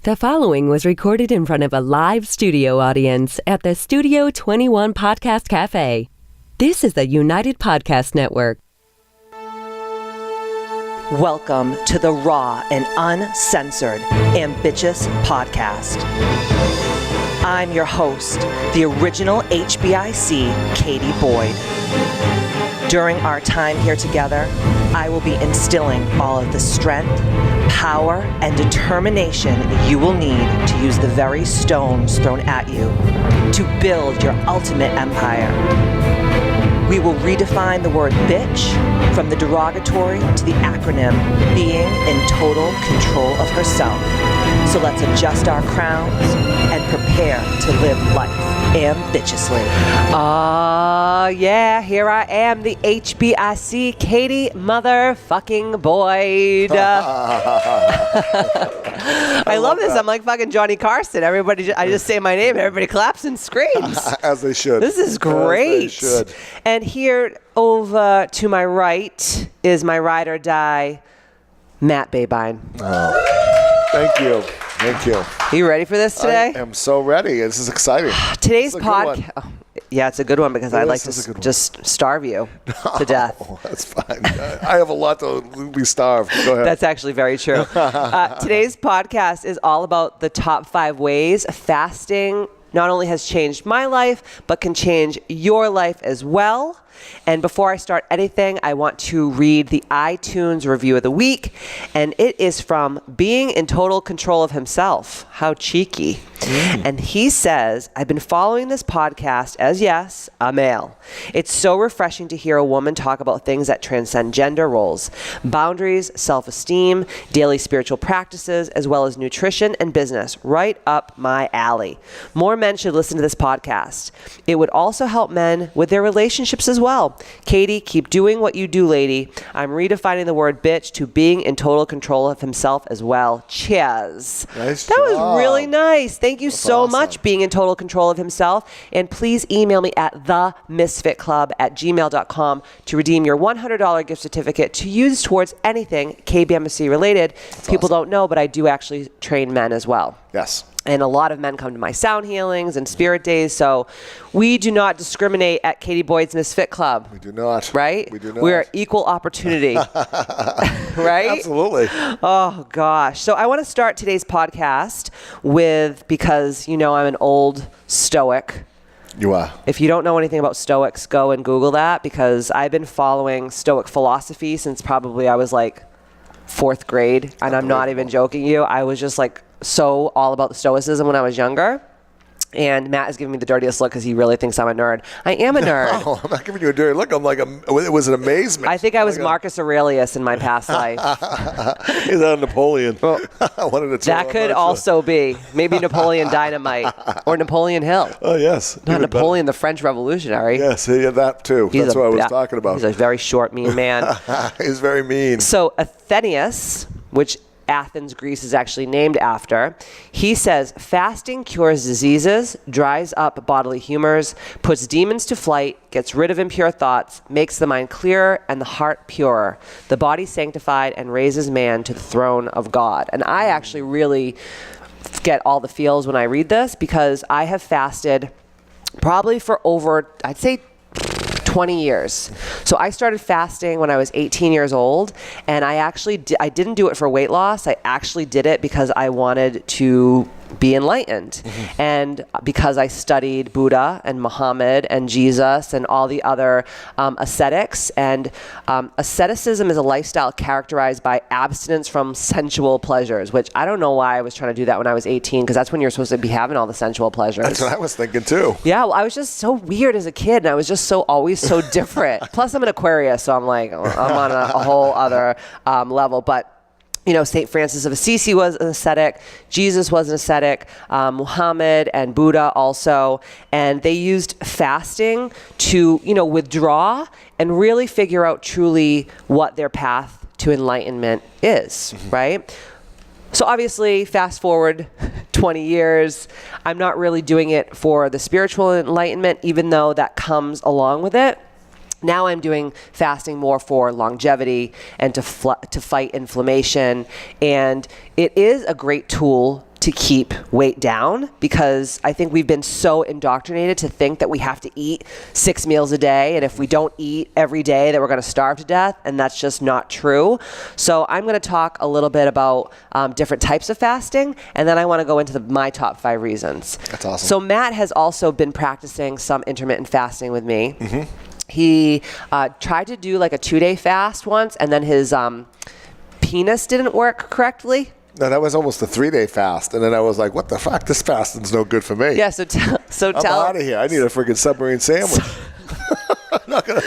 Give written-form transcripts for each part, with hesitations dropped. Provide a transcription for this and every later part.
The following was recorded in front of a live studio audience at the Studio 21 Podcast Cafe. This is the United Podcast Network. Welcome to the raw and uncensored Ambitchious podcast. I'm your host, the original HBIC, Katie Boyd. During our time here together, I will be instilling all of the strength, power, and determination you will need to use the very stones thrown at you to build your ultimate empire. We will redefine the word bitch from the derogatory to the acronym being in total control of herself. So let's adjust our crowns and prepare to live life ambitiously. Yeah, here I am, the HBIC Katie motherfucking Boyd. I love this. I'm like fucking Johnny Carson. I just say my name and everybody claps and screams. As they should. This is great. As they should. And here over to my right is my ride or die, Matt Babine. Oh, thank you. Thank you. Are you ready for this today? I am so ready. This is exciting. Today's podcast. Yeah, it's a good one because I'd like to just starve you to death. Oh, that's fine. I have a lot to be starved. Go ahead. That's actually very true. Today's podcast is all about the top 5 ways fasting not only has changed my life, but can change your life as well. And before I start anything, I want to read the iTunes review of the week. And it is from Being in Total Control of Himself. How cheeky. And he says, I've been following this podcast as, yes, a male. It's so refreshing to hear a woman talk about things that transcend gender roles, boundaries, self-esteem, daily spiritual practices, as well as nutrition and business. Right up my alley. More men should listen to this podcast. It would also help men with their relationships as well. Katie, keep doing what you do, lady. I'm redefining the word bitch to being in total control of himself as well. Cheers. Nice That job. was really nice. Thank you so awesome. much, being in total control of himself. And please email me at themisfitclub@gmail.com to redeem your $100 gift certificate to use towards anything KBMC related. People don't know, but I do actually train men as well. Yes. And a lot of men come to my sound healings and spirit days. So we do not discriminate at Katie Boyd's Misfit Club. We do not. Right? We do not. We're equal opportunity. Right? Absolutely. Oh, gosh. So I want to start today's podcast with, because, you know, I'm an old Stoic. You are. If you don't know anything about Stoics, go and Google that, because I've been following Stoic philosophy since probably I was like 4th grade. And I'm not even joking you. I was just like so all about the Stoicism when I was younger. And Matt is giving me the dirtiest look because he really thinks I'm a nerd. I am a nerd. No, I'm not giving you a dirty look. I'm like, it was an amazement. I think I was Marcus Aurelius in my past life. Is that Napoleon? Well, that could also be. Maybe Napoleon Dynamite or Napoleon Hill. Oh, yes. Not Napoleon, the French Revolutionary. Yes, yeah, that too. That's what I was talking about. He's a very short, mean man. He's very mean. So Athenius, which Athens, Greece is actually named after, he says, fasting cures diseases, dries up bodily humors, puts demons to flight, gets rid of impure thoughts, makes the mind clearer and the heart purer, the body sanctified, and raises man to the throne of God. And I actually really get all the feels when I read this, because I have fasted probably for over, I'd say, 20 years. So I started fasting when I was 18 years old, and I didn't do it for weight loss. I actually did it because I wanted to be enlightened. And because I studied Buddha and Muhammad and Jesus and all the other ascetics. And asceticism is a lifestyle characterized by abstinence from sensual pleasures, which I don't know why I was trying to do that when I was 18, because that's when you're supposed to be having all the sensual pleasures. That's what I was thinking too. Yeah, well, I was just so weird as a kid, and I was just always so different. Plus, I'm an Aquarius, so I'm like, I'm on a whole other level. But you know, St. Francis of Assisi was an ascetic. Jesus was an ascetic. Muhammad and Buddha also. And they used fasting to, you know, withdraw and really figure out truly what their path to enlightenment is, right? So obviously, fast forward 20 years, I'm not really doing it for the spiritual enlightenment, even though that comes along with it. Now I'm doing fasting more for longevity and to fight inflammation. And it is a great tool to keep weight down, because I think we've been so indoctrinated to think that we have to eat 6 meals a day, and if we don't eat every day that we're going to starve to death, and that's just not true. So I'm going to talk a little bit about different types of fasting, and then I want to go into my top 5 reasons. That's awesome. So Matt has also been practicing some intermittent fasting with me. He tried to do like a 2-day fast once, and then his penis didn't work correctly. No, that was almost a 3-day fast, and then I was like, "What the fuck? This fasting's no good for me." Yeah, so I'm out of here. I need a freaking submarine sandwich. I'm not gonna.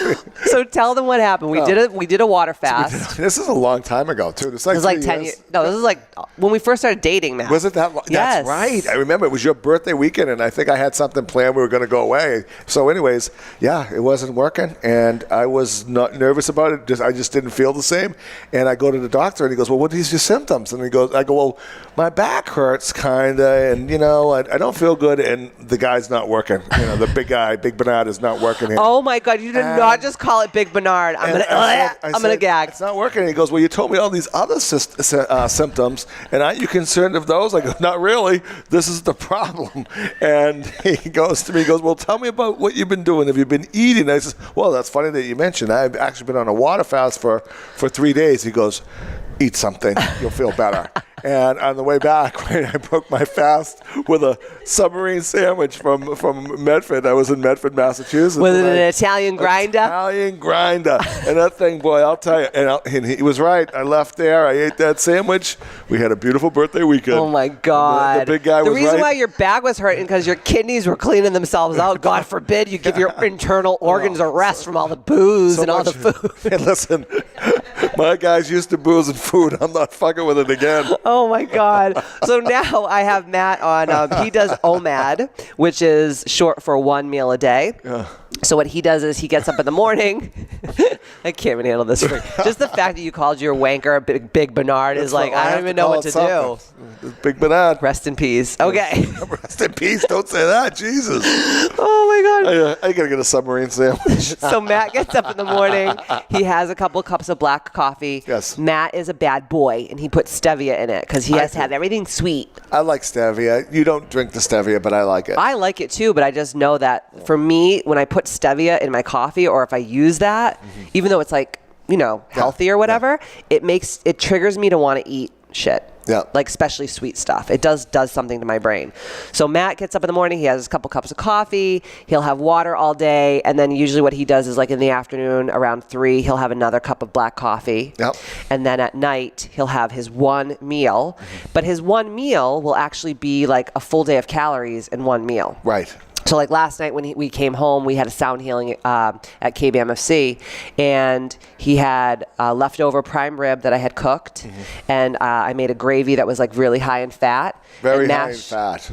So tell them what happened. We did a water fast. This is a long time ago too. It's like, It was like 10 years. No, this is like when we first started dating, Matt. Was it that long? Yes. That's right. I remember it was your birthday weekend, and I think I had something planned. We were going to go away. So anyways, yeah, it wasn't working, and I was not nervous about it. I just didn't feel the same. And I go to the doctor, and he goes, "Well, what are your symptoms?" And I go, "Well, my back hurts, kind of, and, I don't feel good." And the guy's not working. The big guy, Big Bernard, is not working here. Oh, my God. You did not just call it Big Bernard. I'm going to gag. It's not working. And he goes, "Well, you told me all these other symptoms, and aren't you concerned of those?" I go, "Not really. This is the problem." And he goes to me, he goes, "Well, tell me about what you've been doing. Have you been eating?" I says, "Well, that's funny that you mentioned. I've actually been on a water fast for 3 days." He goes, "Eat something. You'll feel better." And on the way back, right, I broke my fast with a submarine sandwich from Medford. I was in Medford, Massachusetts. Was it an Italian grinder? Italian grinder. And that thing, boy, I'll tell you. And he was right. I left there. I ate that sandwich. We had a beautiful birthday weekend. Oh, my God. The big guy was right. The reason why your back was hurting because your kidneys were cleaning themselves out. God forbid you give your internal organs a rest from all the booze and all the food. Hey, listen, my guys used to booze and food. I'm not fucking with it again. Oh, my God. So now I have Matt on, he does OMAD, which is short for 1 meal a day. Yeah. So what he does is he gets up in the morning. I can't even handle this. Just the fact that you called your wanker Big Bernard is like, I don't even know what to do. Big Bernard. Rest in peace. Okay. Rest in peace. Don't say that. Jesus. Oh, my God. I got to get a submarine sandwich. So Matt gets up in the morning. He has a couple cups of black coffee. Yes. Matt is a bad boy, and he puts stevia in it because he has to have everything sweet. I like stevia. You don't drink the stevia, but I like it. I like it too, but I just know that for me, when I put stevia in my coffee, or if I use that, even though it's like, healthy or whatever, it triggers me to want to eat shit. Yeah. Like especially sweet stuff. It does something to my brain. So Matt gets up in the morning, he has a couple cups of coffee, he'll have water all day, and then usually what he does is like in the afternoon around 3, he'll have another cup of black coffee. Yep. And then at night, he'll have his one meal, but his one meal will actually be like a full day of calories in one meal. Right. So like last night when we came home, we had a sound healing at KBMFC, and he had leftover prime rib that I had cooked, and I made a gravy that was like really high in fat. Very high in fat.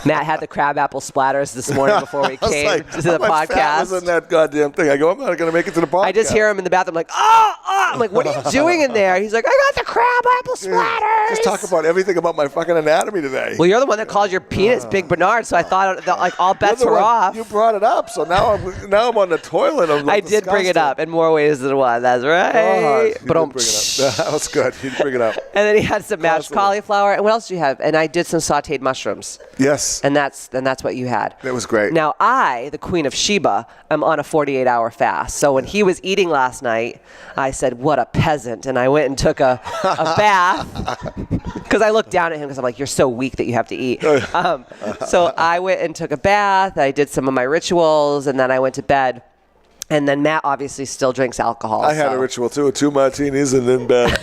Matt had the crab apple splatters this morning before we came to the podcast. Fat was in that goddamn thing. I go, I'm not going to make it to the podcast. I just hear him in the bathroom like, I'm like, what are you doing in there? He's like, I got the crab apple splatters. Just talk about everything about my fucking anatomy today. Well, you're the one that calls your penis Big Bernard, so I thought that, like all bets were off. You brought it up, so now I'm on the toilet. I did bring it up in more ways than one. That's right. But don't bring it up. That was good. You did bring it up. And then he had some mashed cauliflower. And what else do you have? And I did some sautéed mushrooms. Yes. And that's what you had. It was great. Now I, the Queen of Sheba, am on a 48-hour fast. So when he was eating last night, I said, "What a peasant!" And I went and took a bath because I looked down at him because I'm like, "You're so weak that you have to eat." So I went and took a bath. I did some of my rituals, and then I went to bed. And then Matt obviously still drinks alcohol. I had a ritual too, 2 martinis and in bed.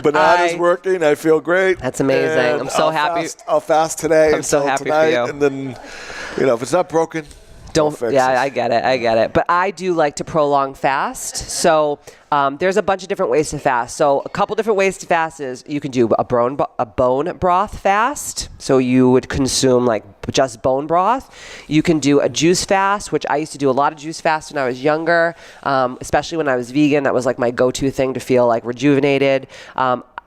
Banana's working. I feel great. That's amazing. I'm so happy. I'll fast today. I'm so happy tonight, for you. And then, if it's not broken, don't fix it. I get it. But I do like to prolong fast. So there's a bunch of different ways to fast. So a couple different ways to fast is you can do a bone broth fast. So you would consume like just bone broth. You can do a juice fast, which I used to do a lot of juice fast when I was younger, especially when I was vegan. That was like my go-to thing to feel like rejuvenated.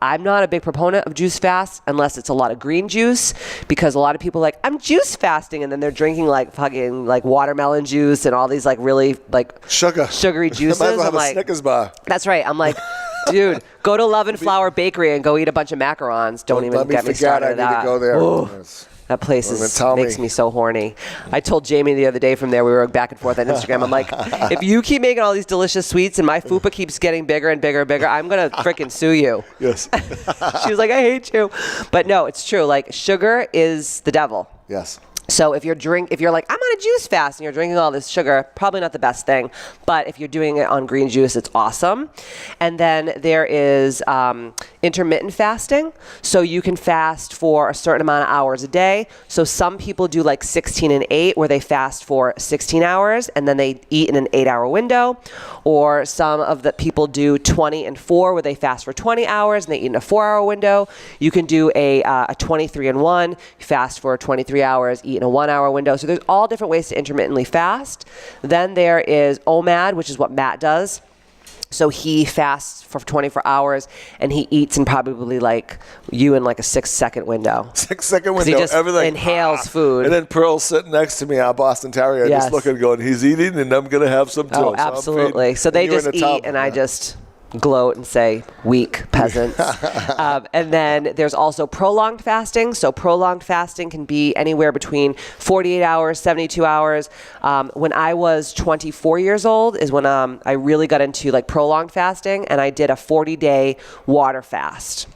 I'm not a big proponent of juice fast unless it's a lot of green juice, because a lot of people are like, I'm juice fasting, and then they're drinking like fucking like watermelon juice and all these like really like sugary juices. Might as well have I'm like, a Snickers bar. That's right. I'm like, Dude, go to Love and Flower Bakery and go eat a bunch of macarons. Don't even get me started on that. I need to go there. That place makes me so horny. I told Jamie the other day from there, we were back and forth on Instagram. I'm like, if you keep making all these delicious sweets and my fupa keeps getting bigger and bigger and bigger, I'm going to freaking sue you. Yes. She was like, I hate you. But no, it's true. Like, sugar is the devil. Yes. So if you're like, I'm on a juice fast and you're drinking all this sugar, probably not the best thing. But if you're doing it on green juice, it's awesome. And then there is intermittent fasting. So you can fast for a certain amount of hours a day. So some people do like 16 and 8, where they fast for 16 hours and then they eat in an 8-hour window. Or some of the people do 20 and 4, where they fast for 20 hours and they eat in a 4-hour window. You can do a 23 and 1, fast for 23 hours, eat in a 1-hour window. So there's all different ways to intermittently fast. Then there is OMAD, which is what Matt does. So he fasts for 24 hours and he eats in probably like you in like a 6-second window. 6-second window. He just everything inhales food. And then Pearl's sitting next to me, our Boston Terrier, just looking, going, he's eating, and I'm going to have some too. Oh, absolutely. So they just eat, and I just gloat and say, weak peasants. And then there's also prolonged fasting. So prolonged fasting can be anywhere between 48 hours, 72 hours. When I was 24 years old is when I really got into like prolonged fasting, and I did a 40-day water fast.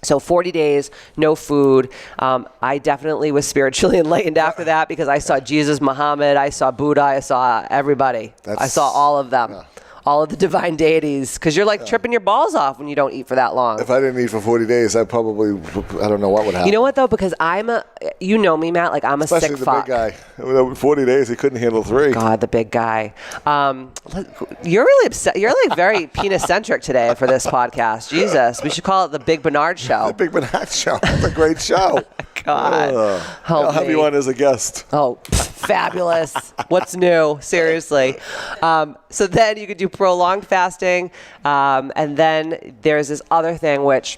So 40 days, no food. I definitely was spiritually enlightened after that, because I saw Jesus, Muhammad, I saw Buddha, I saw everybody. I saw all of them. Yeah. All of the divine deities, because you're like tripping your balls off when you don't eat for that long. If I didn't eat for 40 days, I don't know what would happen. You know what though? Because you know me, Matt, like I'm a Especially sick fuck. Especially the big guy. 40 days, he couldn't handle 3. God, the big guy. You're really upset. You're like very penis-centric today for this podcast. Jesus, we should call it the Big Bernard Show. The Big Bernard Show. That's a great show. God. I'll have you on as a guest. Oh, fabulous. What's new? Seriously. So then you could do prolonged fasting. And then there's this other thing, which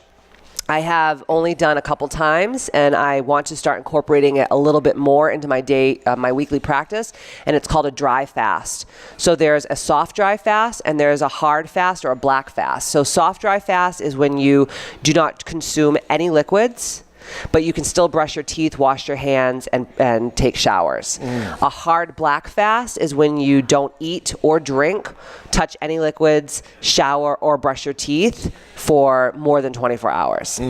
I have only done a couple times, and I want to start incorporating it a little bit more into my weekly practice, and it's called a dry fast. So there's a soft dry fast, and there's a hard fast or a black fast. So soft dry fast is when you do not consume any liquids, but you can still brush your teeth, wash your hands, and take showers. A hard black fast is when you don't eat or drink, touch any liquids, shower, or brush your teeth for more than 24 hours.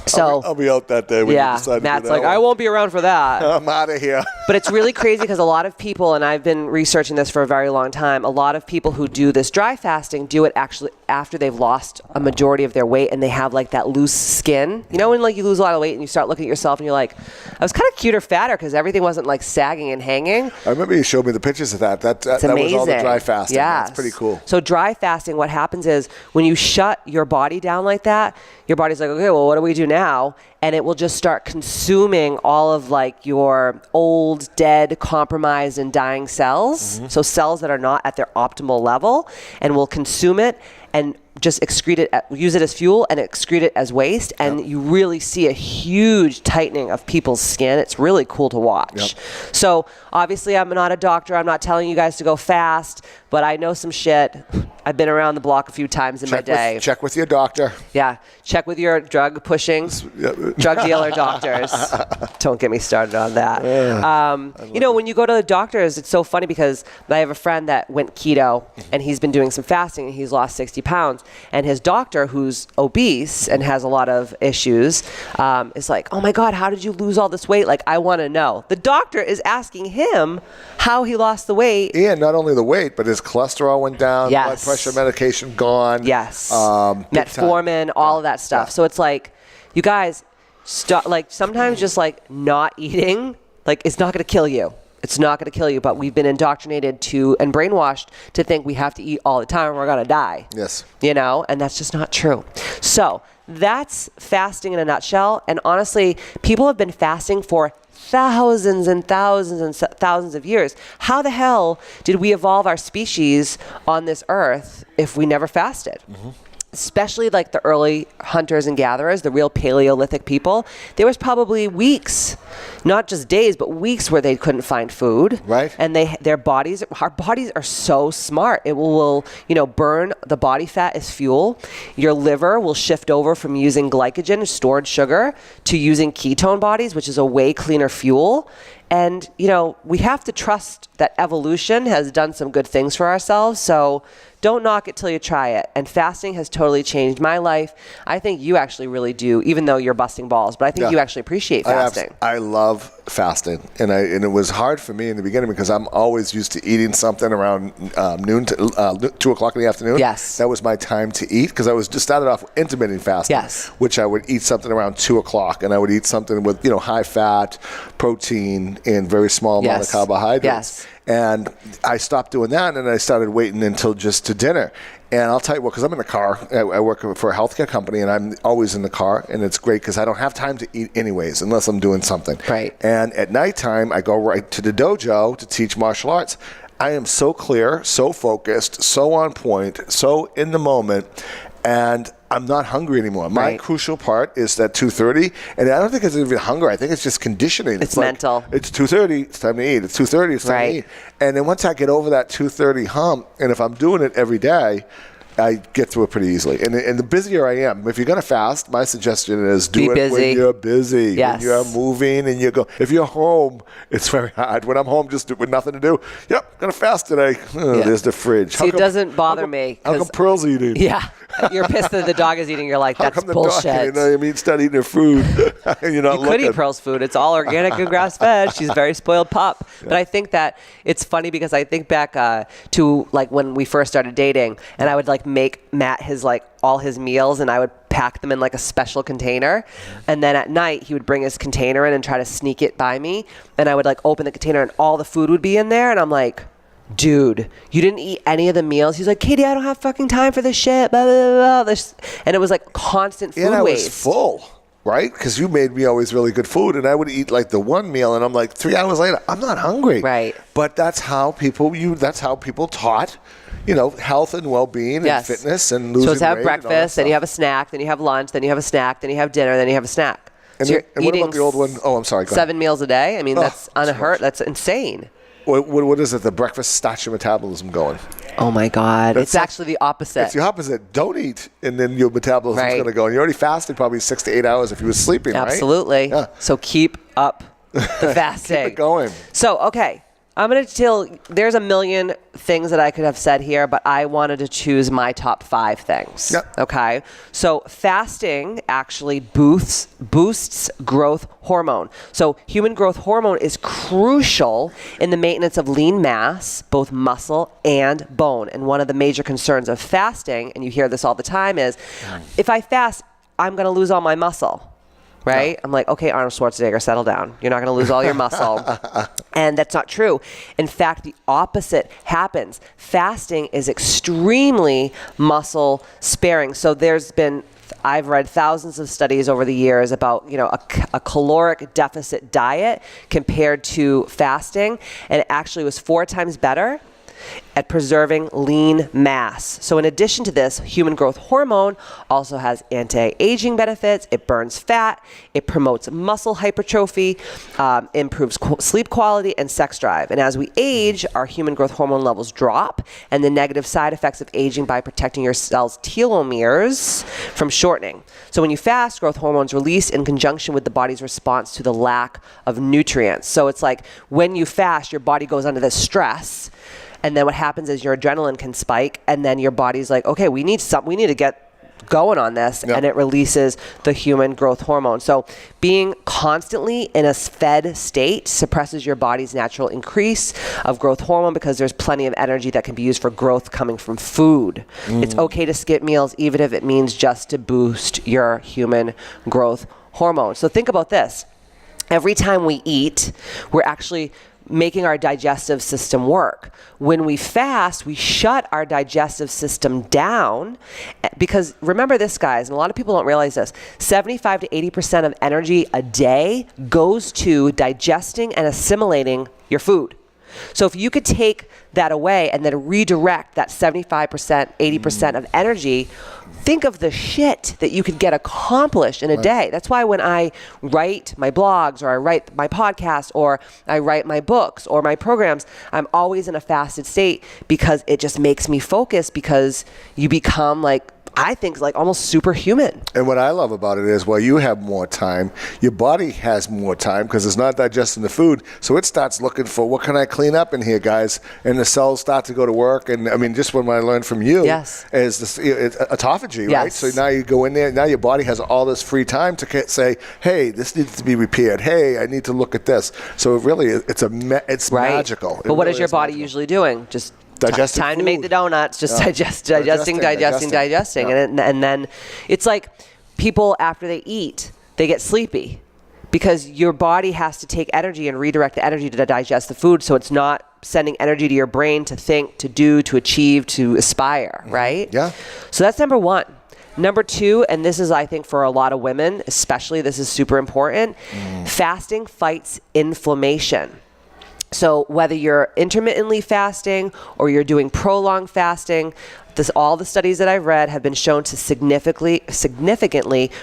So I'll be out that day when you decide to Matt's do that like, I won't be around for that. I'm out of here. But it's really crazy because a lot of people, and I've been researching this for a very long time, a lot of people who do this dry fasting do it actually after they've lost a majority of their weight and they have like that loose skin. You know when like you lose a lot of weight and you start looking at yourself and you're like, I was kind of cuter, fatter because everything wasn't like sagging and hanging. I remember you showed me the pictures of that. That was all the dry fasting. Yes. That's pretty cool. So dry fasting, what happens is when you shut your body down like that, your body's like, okay, well, what do we do now? And it will just start consuming all of like your old, dead, compromised, and dying cells. So cells that are not at their optimal level, and will consume it and just excrete it, use it as fuel and excrete it as waste. And you really see a huge tightening of people's skin. It's really cool to watch. So obviously I'm not a doctor. I'm not telling you guys to go fast, but I know some shit. I've been around the block a few times in my day. Check with your doctor. Yeah. Check with your drug pushing, drug dealer doctors. Don't get me started on that. You know, when you go to the doctors, it's so funny because I have a friend that went keto and he's been doing some fasting and he's lost 60 pounds. And his doctor, who's obese and has a lot of issues, is like, oh my God, how did you lose all this weight? Like, I want to know. The doctor is asking him how he lost the weight. And not only the weight, but his cholesterol went down, blood pressure medication gone. Metformin, all of that stuff. So it's like, you guys, like sometimes just like not eating, like it's not going to kill you. It's not going to kill you, but we've been indoctrinated to and brainwashed to think we have to eat all the time or we're going to die. Yes. You know, and that's just not true. So that's fasting in a nutshell. And honestly, people have been fasting for thousands and thousands and thousands of years. How the hell did we evolve our species on this earth if we never fasted? especially like the early hunters and gatherers, the real Paleolithic people, there was probably weeks, not just days, but weeks where they couldn't find food. Right. And our bodies are so smart. It will burn the body fat as fuel. Your liver will shift over from using glycogen, stored sugar, to using ketone bodies, which is a way cleaner fuel. And, we have to trust that evolution has done some good things for ourselves. So don't knock it till you try it. And fasting has totally changed my life. I think you actually really do, even though you're busting balls. But I think you actually appreciate fasting. I love fasting. And it was hard for me in the beginning because I'm always used to eating something around noon to 2 o'clock in the afternoon. Yes. That was my time to eat because I was just started off with intermittent fasting. Yes. Which I would eat something around 2 o'clock, and I would eat something with high fat, protein, and very small amount of carbohydrates. Yes. And I stopped doing that, and I started waiting until just to dinner. And I'll tell you what, because I'm in the car. I work for a healthcare company, and I'm always in the car, and it's great because I don't have time to eat anyways unless I'm doing something. Right. And at nighttime, I go right to the dojo to teach martial arts. I am so clear, so focused, so on point, so in the moment, and I'm not hungry anymore. My crucial part is that 2:30, and I don't think it's even hunger. I think it's just conditioning. It's mental. It's 2:30, it's time to eat. It's 2:30, it's time to eat. And then once I get over that 2:30 hump, and if I'm doing it every day, I get through it pretty easily. And the busier I am, if you're going to fast, my suggestion is do it when you're busy. Yes. When you're moving and you go. If you're home, it's very hard. When I'm home just with nothing to do, going to fast today. There's the fridge. See, it doesn't bother me. How come Pearl's eating? Yeah. You're pissed that the dog is eating. You're like, that's bullshit. Start eating her food. You're not You could eat Pearl's food. It's all organic and grass-fed. She's a very spoiled pup. Yeah. But I think that it's funny because I think back to like when we first started dating, and I would like make Matt all his meals, and I would pack them in like a special container. And then at night, he would bring his container in and try to sneak it by me. And I would like open the container, and all the food would be in there. And I'm like, dude, you didn't eat any of the meals? He's like, Katie, I don't have fucking time for this shit. Blah, blah, blah. And it was like constant food waste. And I was full, right? Because you made me always really good food, and I would eat like the one meal, and I'm like 3 hours later, I'm not hungry. Right. But that's how people taught, health and well-being and fitness and losing weight. So it's have breakfast, then you have a snack, then you have lunch, then you have a snack, then you have dinner, then you have a snack. And, so and what about the old one? Oh, I'm sorry. Go ahead. 7 meals a day? I mean, that's unheard. That's insane. What is it? The breakfast starts your metabolism going. Oh my God. It's actually the opposite. It's the opposite. Don't eat, and then your metabolism's going to go. And you already fasted probably 6 to 8 hours if you were sleeping, Absolutely. right? Yeah. So keep up the fasting. Keep it going. So, okay. I'm going to there's a million things that I could have said here, but I wanted to choose my top 5 things. Yep. Okay. So fasting actually boosts growth hormone. So human growth hormone is crucial in the maintenance of lean mass, both muscle and bone. And one of the major concerns of fasting, and you hear this all the time, is if I fast, I'm going to lose all my muscle. Right? No. I'm like, okay, Arnold Schwarzenegger, settle down. You're not going to lose all your muscle. And that's not true. In fact, the opposite happens. Fasting is extremely muscle sparing. So I've read thousands of studies over the years about, a caloric deficit diet compared to fasting. And it actually was 4 times better at preserving lean mass. So in addition to this, human growth hormone also has anti-aging benefits. It burns fat. It promotes muscle hypertrophy, improves sleep quality and sex drive. And as we age, our human growth hormone levels drop, and the negative side effects of aging by protecting your cells' telomeres from shortening. So when you fast, growth hormones released in conjunction with the body's response to the lack of nutrients. So it's like when you fast, your body goes under this stress. And then what happens is your adrenaline can spike, and then your body's like, okay, we need to get going on this, and it releases the human growth hormone. So being constantly in a fed state suppresses your body's natural increase of growth hormone because there's plenty of energy that can be used for growth coming from food. It's okay to skip meals even if it means just to boost your human growth hormone. So think about this. Every time we eat, we're actually making our digestive system work. When we fast, we shut our digestive system down because remember this, guys, and a lot of people don't realize this, 75 to 80% of energy a day goes to digesting and assimilating your food. So if you could take that away and then redirect that 75%, 80% of energy, think of the shit that you could get accomplished in a day. That's why when I write my blogs or I write my podcast or I write my books or my programs, I'm always in a fasted state because it just makes me focus, because you become like, I think, like almost superhuman. And what I love about it is, while you have more time, your body has more time because it's not digesting the food. So it starts looking for, what can I clean up in here, guys? And the cells start to go to work. And I mean, just what I learned from you is this autophagy, right? So now you go in there, now your body has all this free time to say, hey, this needs to be repaired. Hey, I need to look at this. So it really, it's magical. But what is your body usually doing? Just digesting time food. To make the donuts, just digesting. Yeah. And then it's like people, after they eat, they get sleepy because your body has to take energy and redirect the energy to digest the food, so it's not sending energy to your brain to think, to do, to achieve, to aspire, right? Yeah. So that's number one. Number two, and this is, I think, for a lot of women especially, this is super important, fasting fights inflammation. So whether you're intermittently fasting or you're doing prolonged fasting, all the studies that I've read have been shown to significantly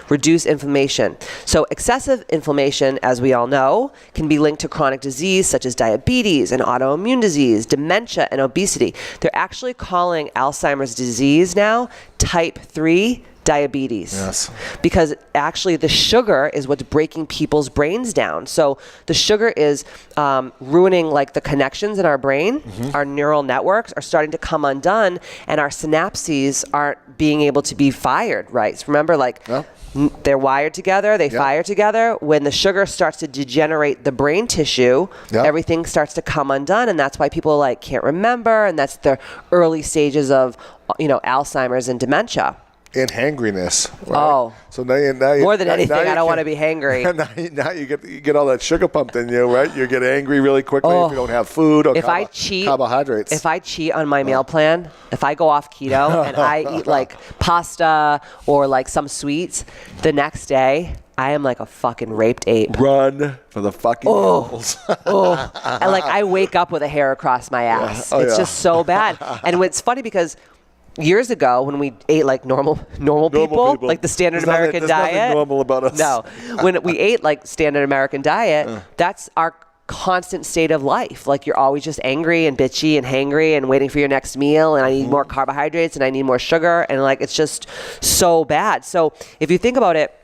reduce inflammation. So excessive inflammation, as we all know, can be linked to chronic disease such as diabetes and autoimmune disease, dementia, and obesity. They're actually calling Alzheimer's disease now type 3 diabetes. Yes. Because actually the sugar is what's breaking people's brains down. So the sugar is ruining like the connections in our brain. Our neural networks are starting to come undone, and our synapses aren't being able to be fired, right? So remember, like, they're wired together, they fire together. When the sugar starts to degenerate the brain tissue, everything starts to come undone, and that's why people like can't remember, and that's the early stages of, Alzheimer's and dementia. And hangriness. Right? Oh. So now you more than anything, I don't want to be hangry. Now you get all that sugar pumped in you, right? You get angry really quickly if you don't have food or carbohydrates. If I cheat on my meal plan, if I go off keto and I eat like pasta or like some sweets, the next day I am like a fucking raped ape. Run for the fucking hills. And like I wake up with a hair across my ass. It's just so bad. And it's funny because years ago, when we ate like normal people, like the standard American diet. There's nothing normal about us. No. When we ate like standard American diet, that's our constant state of life. Like you're always just angry and bitchy and hangry and waiting for your next meal, and I need more carbohydrates and I need more sugar, and like it's just so bad. So if you think about it,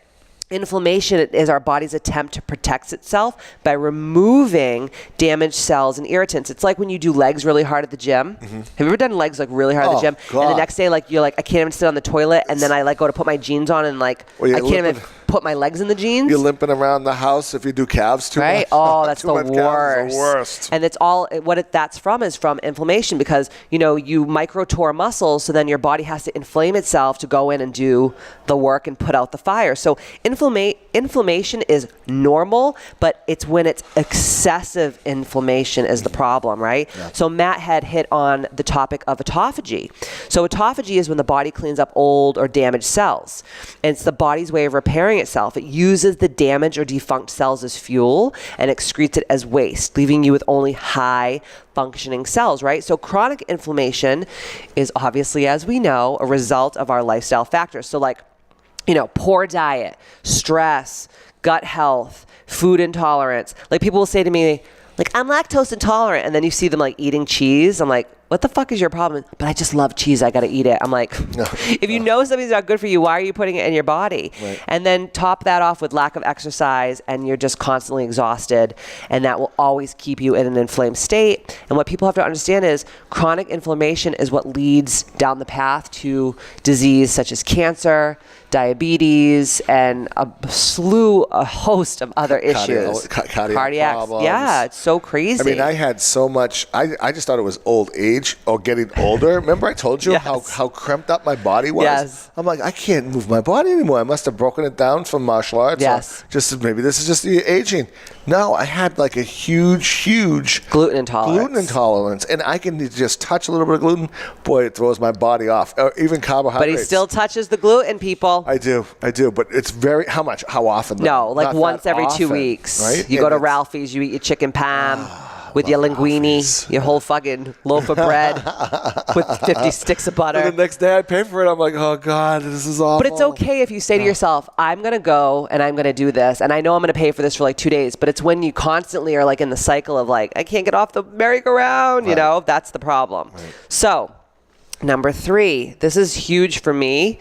inflammation is our body's attempt to protect itself by removing damaged cells and irritants. It's like when you do legs really hard at the gym. Have you ever done legs like really hard at the gym? God. And the next day, like you're like, I can't even sit on the toilet, and then I like go to put my jeans on, and like I can't even put my legs in the jeans. You're limping around the house if you do calves too much. Oh, that's too the much worst. Calves is the worst. And it's all that's from is from inflammation, because you micro tore muscles, so then your body has to inflame itself to go in and do the work and put out the fire. So inflammation is normal, but it's when it's excessive inflammation is the problem, right? Yeah. So Matt had hit on the topic of autophagy. So autophagy is when the body cleans up old or damaged cells. And it's the body's way of repairing itself. It uses the damaged or defunct cells as fuel and excretes it as waste, leaving you with only high functioning cells, right? So chronic inflammation is obviously, as we know, a result of our lifestyle factors. So like, poor diet, stress, gut health, food intolerance. Like people will say to me, like, I'm lactose intolerant. And then you see them like eating cheese. I'm like, what the fuck is your problem? But I just love cheese. I got to eat it. I'm like, if you know something's not good for you, why are you putting it in your body? Right. And then top that off with lack of exercise, and you're just constantly exhausted, and that will always keep you in an inflamed state. And what people have to understand is chronic inflammation is what leads down the path to disease such as cancer, diabetes, and a host of other issues. Cardiac problems. Yeah, it's so crazy. I mean, I had so much, I just thought it was old age or getting older. Remember I told you how cramped up my body was? Yes. I'm like, I can't move my body anymore. I must have broken it down from martial arts. Yes. Just maybe this is just the aging. No, I had like a huge gluten intolerance. And I can just touch a little bit of gluten. Boy, it throws my body off. Even carbohydrates. But he still touches the gluten, people. I do. But it's how much? How often? No, like once every 2 weeks. Right? You go to Ralphie's, you eat your chicken palm. with your linguine, Ralphie's. your whole fucking loaf of bread with 50 sticks of butter. And the next day I pay for it. I'm like, oh God, this is awful. But it's okay if you say to yourself, I'm going to go and I'm going to do this. And I know I'm going to pay for this for like 2 days. But it's when you constantly are like in the cycle of like, I can't get off the merry-go-round, you know, that's the problem. Right. So number 3, this is huge for me.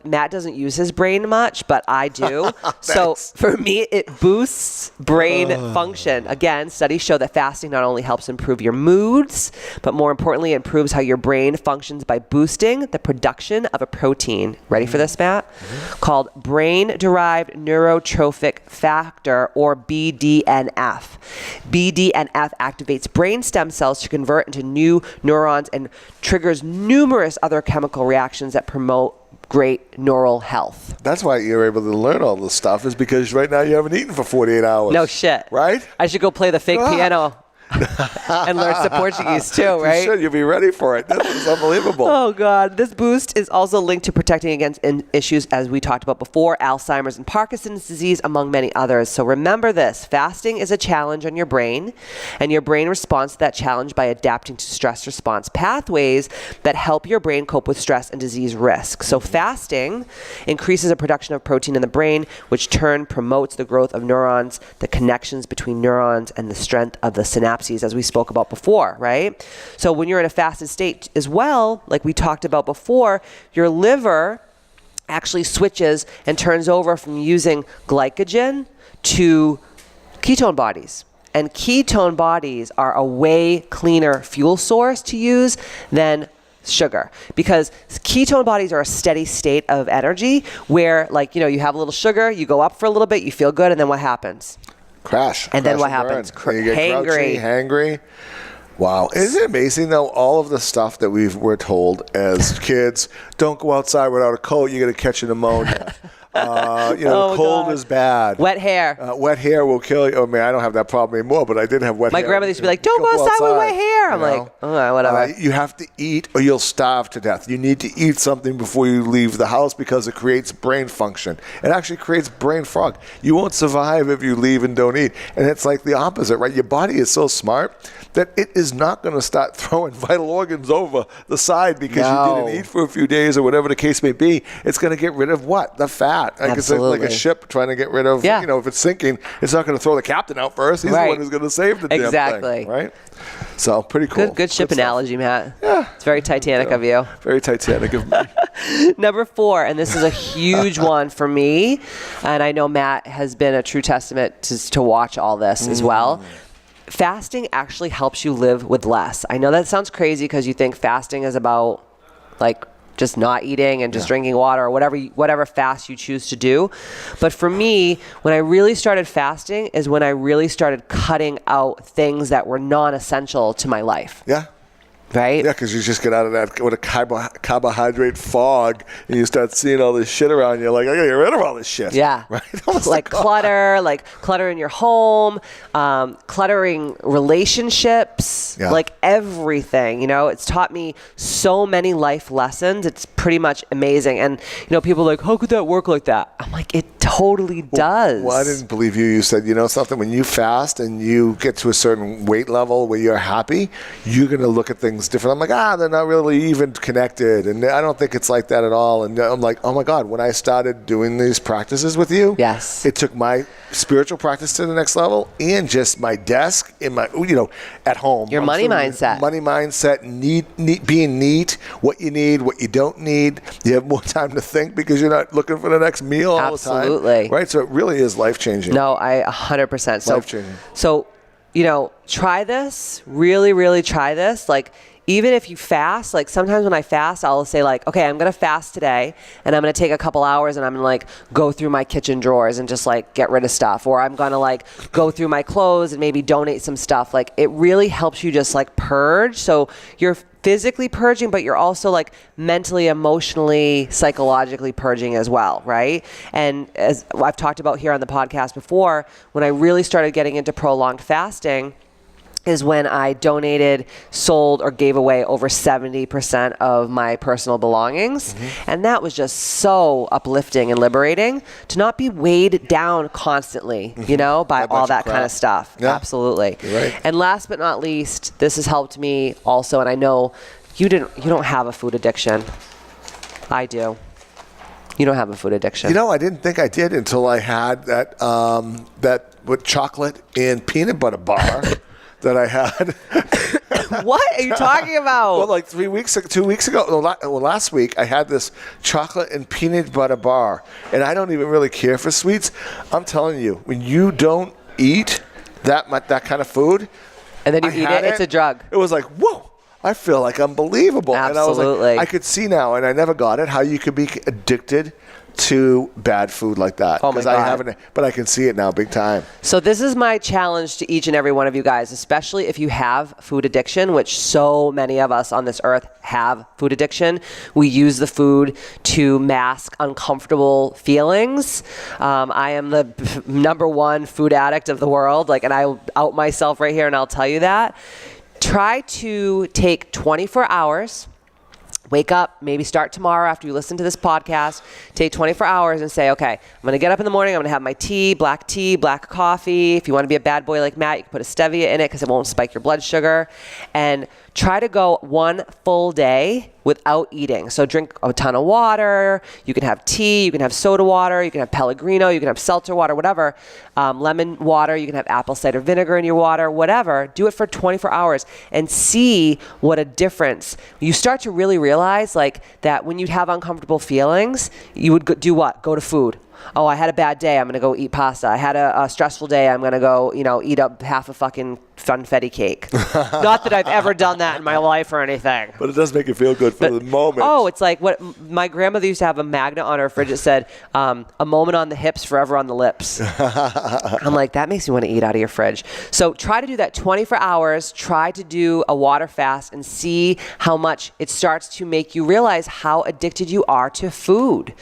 Matt doesn't use his brain much, but I do. So for me, it boosts brain function. Again, studies show that fasting not only helps improve your moods, but more importantly, it improves how your brain functions by boosting the production of a protein. Ready for this, Matt? Called brain-derived neurotrophic factor, or BDNF. BDNF activates brain stem cells to convert into new neurons and triggers numerous other chemical reactions that promote great neural health. That's why you're able to learn all this stuff, is because right now you haven't eaten for 48 hours. No shit. Right? I should go play the fake piano and learn some Portuguese too, right? You should. You'll be ready for it. This is unbelievable. Oh, God. This boost is also linked to protecting against issues, as we talked about before, Alzheimer's and Parkinson's disease, among many others. So remember this. Fasting is a challenge on your brain, and your brain responds to that challenge by adapting to stress response pathways that help your brain cope with stress and disease risk. So fasting increases the production of protein in the brain, which turn promotes the growth of neurons, the connections between neurons, and the strength of the synapses, as we spoke about before, right? So when you're in a fasted state as well, like we talked about before, your liver actually switches and turns over from using glycogen to ketone bodies. And ketone bodies are a way cleaner fuel source to use than sugar, because ketone bodies are a steady state of energy where, like, you know, you have a little sugar, you go up for a little bit, you feel good, and then what happens? Crash. And then what happens? You get grouchy, hangry. Wow. Isn't it amazing, though, all of the stuff that we're told as kids? Don't go outside without a coat. You're going to catch a pneumonia. Cold is bad. Wet hair. Wet hair will kill you. I mean, I don't have that problem anymore, but I did have wet hair. My grandmother used to be like, don't go outside with wet hair. I'm like, oh, whatever. You have to eat or you'll starve to death. You need to eat something before you leave the house because it creates brain function. It actually creates brain fog. You won't survive if you leave and don't eat. And it's like the opposite, right? Your body is so smart that it is not going to start throwing vital organs over the side because you didn't eat for a few days or whatever the case may be. It's going to get rid of what? The fat. Like it's like a ship trying to get rid of, if it's sinking, it's not going to throw the captain out first. He's the one who's going to save the damn thing. Right? So pretty cool. Good ship analogy, Matt. Yeah. It's very Titanic of you. Very Titanic of me. Number 4, and this is a huge one for me, and I know Matt has been a true testament to watch all this as well. Fasting actually helps you live with less. I know that sounds crazy because you think fasting is about like just not eating and just drinking water or whatever fast you choose to do. But for me, when I really started fasting is when I really started cutting out things that were non-essential to my life. Yeah. Right? Yeah, because you just get out of that with a carbohydrate fog and you start seeing all this shit around you. Like, I got to get rid of all this shit. Yeah. Right? like clutter in your home, cluttering relationships, like everything. You know, it's taught me so many life lessons. It's pretty much amazing. And, you know, people are like, how could that work like that? I'm like, it totally does. Well, I didn't believe you. You said, you know something, when you fast and you get to a certain weight level where you're happy, you're going to look at things different. I'm like, they're not really even connected. And I don't think it's like that at all. And I'm like, oh my God, when I started doing these practices with you, it took my spiritual practice to the next level and just my desk in my, at home. Your money mindset. Money mindset, being neat, what you need, what you don't need. You have more time to think because you're not looking for the next meal all the time. Absolutely. Right? So it really is life-changing. No, I 100%. Life-changing. So, try this. Really, really try this. Like, even if you fast, like sometimes when I fast, I'll say like, okay, I'm going to fast today and I'm going to take a couple hours and I'm going to like go through my kitchen drawers and just like get rid of stuff. Or I'm going to like go through my clothes and maybe donate some stuff. Like it really helps you just like purge. So you're physically purging, but you're also like mentally, emotionally, psychologically purging as well, right? And as I've talked about here on the podcast before, when I really started getting into prolonged fasting, is when I donated, sold, or gave away over 70% of my personal belongings. And that was just so uplifting and liberating to not be weighed down constantly, by all that kind of stuff. Yeah. Absolutely. You're right. And last but not least, this has helped me also, and I know you don't have a food addiction. I do. You don't have a food addiction. I didn't think I did until I had that with chocolate and peanut butter bar that I had. What are you talking about? Well, like 2 weeks ago, last week, I had this chocolate and peanut butter bar, and I don't even really care for sweets. I'm telling you, when you don't eat that kind of food, and then you eat it, it's a drug. It was like, whoa. I feel like unbelievable. Absolutely. And I was like, I could see now, and I never got it, how you could be addicted to bad food like that. Oh my God. I haven't, but I can see it now big time. So this is my challenge to each and every one of you guys, especially if you have food addiction, which so many of us on this earth have food addiction. We use the food to mask uncomfortable feelings. I am the number one food addict of the world, and I'll out myself right here and I'll tell you that. Try to take 24 hours, wake up, maybe start tomorrow after you listen to this podcast, take 24 hours and say, okay, I'm going to get up in the morning, I'm going to have my tea, black coffee. If you want to be a bad boy like Matt, you can put a stevia in it because it won't spike your blood sugar. And try to go one full day without eating. So drink a ton of water. You can have tea. You can have soda water. You can have Pellegrino. You can have seltzer water, whatever. Lemon water. You can have apple cider vinegar in your water, whatever. Do it for 24 hours and see what a difference. You start to really realize that when you have uncomfortable feelings, you would do what? Go to food. Oh, I had a bad day. I'm going to go eat pasta. I had a stressful day. I'm going to go, eat up half a fucking funfetti cake. Not that I've ever done that in my life or anything. But it does make you feel good for the moment. Oh, it's like what my grandmother used to have a magnet on her fridge that said, a moment on the hips, forever on the lips. I'm like, that makes me want to eat out of your fridge. So try to do that 24 hours. Try to do a water fast and see how much it starts to make you realize how addicted you are to food.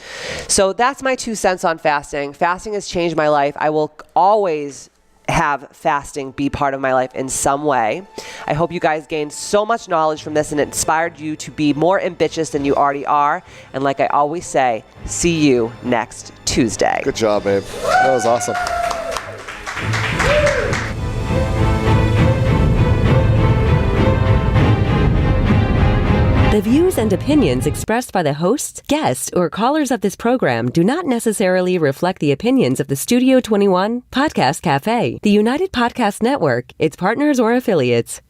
So that's my 2 cents on fasting. Fasting has changed my life. I will always have fasting be part of my life in some way. I hope you guys gained so much knowledge from this and it inspired you to be more ambitious than you already are. And like I always say, see you next Tuesday. Good job, babe. That was awesome. The views and opinions expressed by the hosts, guests, or callers of this program do not necessarily reflect the opinions of the Studio 21 Podcast Cafe, the United Podcast Network, its partners, or affiliates.